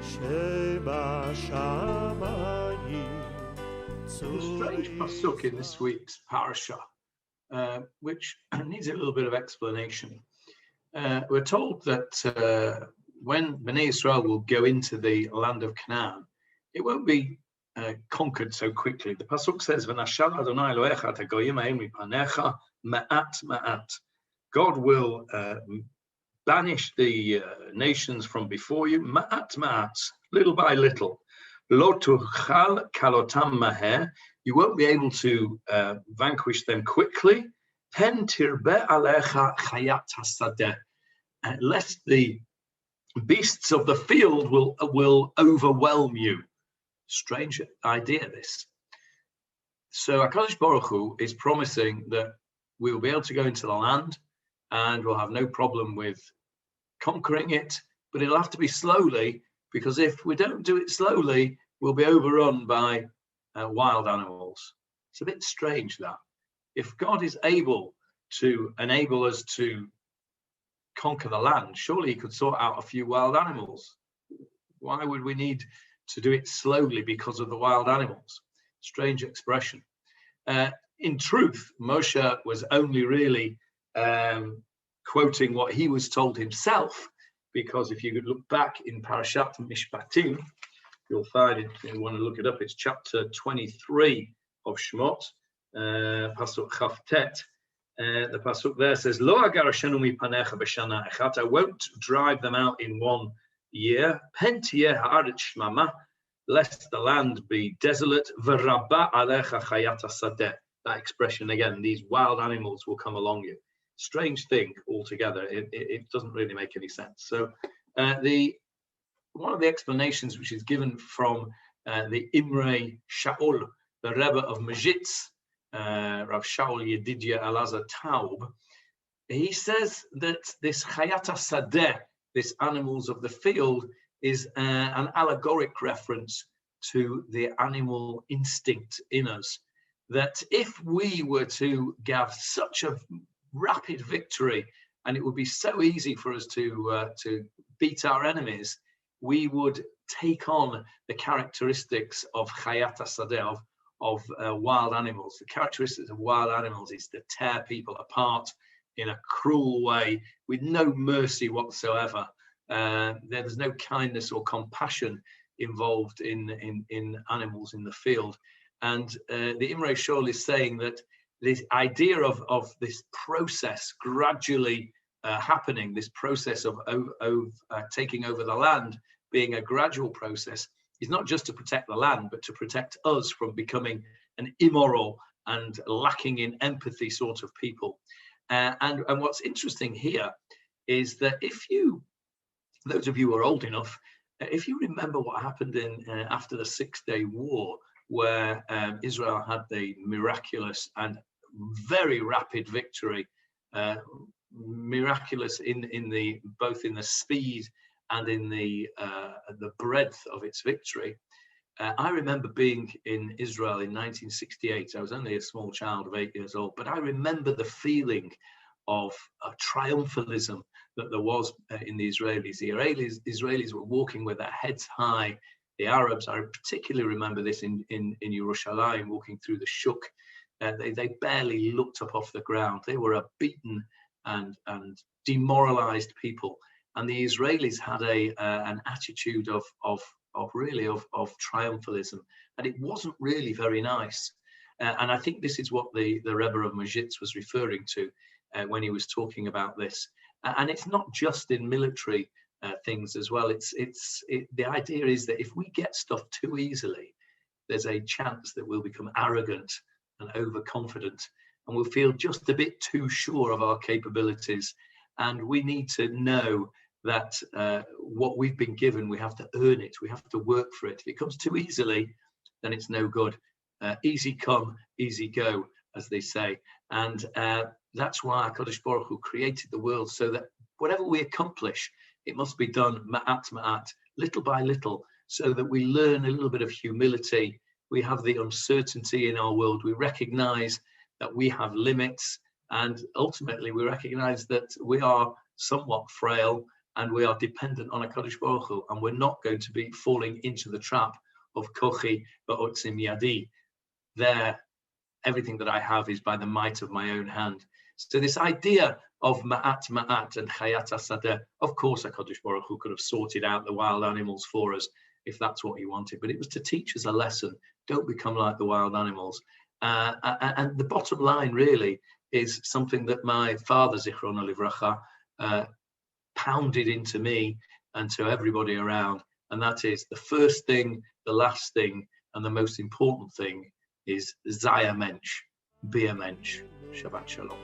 There's a strange pasuk in this week's Parashat, which needs a little bit of explanation. We're told that when Bnei Israel will go into the land of Canaan, it won't be conquered so quickly. The pasuk says, "V'nashal Adonai Elohecha et hagoyim ha'em mipanecha ma'at ma'at." God will banish the nations from before you, ma'at ma'at, little by little. Lo tuchal kalotam maher. You won't be able to vanquish them quickly. Pen tirbe alecha chayat hasadeh. Lest the beasts of the field will overwhelm you. Strange idea, this. So HaKadosh Baruch Hu is promising that we will be able to go into the land and we'll have no problem with conquering it, but it'll have to be slowly, because if we don't do it slowly, we'll be overrun by wild animals. It's a bit strange that. If God is able to enable us to conquer the land, surely he could sort out a few wild animals. Why would we need to do it slowly because of the wild animals? Strange expression. In truth, Moshe was only really quoting what he was told himself, because if you could look back in Parashat Mishpatim, you'll find it, if you want to look it up, it's chapter 23 of Shemot, Pasuk Chavtet. The pasuk there says, "Lo agarashenu mipanecha b'shana echat." I won't drive them out in 1 year. Pen tiyeh haaretz shmama, lest the land be desolate. V'rabba alecha chayat hasadeh. That expression again, these wild animals will come along you. Strange thing altogether. It doesn't really make any sense. So one of the explanations which is given from the Imre Shaul, the Rebbe of Mezhitz, Rav Shaul Yedidia Elazar Taub, he says that this Chayat HaSadeh, this animals of the field, is an allegoric reference to the animal instinct in us. That if we were to have such a rapid victory, and it would be so easy for us to beat our enemies, we would take on the characteristics of Chayat HaSadeh, of wild animals. The characteristics of wild animals is to tear people apart in a cruel way with no mercy whatsoever. There's no kindness or compassion involved in animals in the field. And the Imre Shaul is saying that this idea of this process gradually happening, this process of taking over the land being a gradual process, is not just to protect the land, but to protect us from becoming an immoral and lacking in empathy sort of people. And what's interesting here is that those of you who are old enough, if you remember what happened after the 6-day war, where Israel had the miraculous and very rapid victory, miraculous in both in the speed and in the breadth of its victory. I remember being in Israel in 1968. I was only a small child of 8 years old, but I remember the feeling of triumphalism that there was in the Israelis. The Israelis were walking with their heads high. The Arabs, I particularly remember this in Yerushalayim, walking through the shuk. They barely looked up off the ground. They were a beaten and demoralized people. And the Israelis had an attitude of triumphalism, and it wasn't really very nice. And I think this is what the Rebbe of Mezhitz was referring to when he was talking about this. And it's not just in military things as well. The idea is that if we get stuff too easily, there's a chance that we'll become arrogant and overconfident, and we'll feel just a bit too sure of our capabilities. And we need to know that what we've been given, we have to earn it. We have to work for it. If it comes too easily, then it's no good. Easy come, easy go, as they say. And that's why HaKadosh Baruch Hu created the world, so that whatever we accomplish, it must be done ma'at ma'at, little by little, so that we learn a little bit of humility. We have the uncertainty in our world. We recognize that we have limits, and ultimately we recognize that we are somewhat frail, and we are dependent on HaKadosh Baruch Hu, and we're not going to be falling into the trap of kochi ba'otzim yadi. There, everything that I have is by the might of my own hand. So this idea of ma'at ma'at and chayat hasadeh, of course HaKadosh Baruch Hu could have sorted out the wild animals for us if that's what he wanted, but it was to teach us a lesson. Don't become like the wild animals. And the bottom line really is something that my father, Zichrono Livracha, pounded into me and to everybody around, and that is the first thing, the last thing, and the most important thing is Zaya Mensch, be a Mensch. Shabbat Shalom.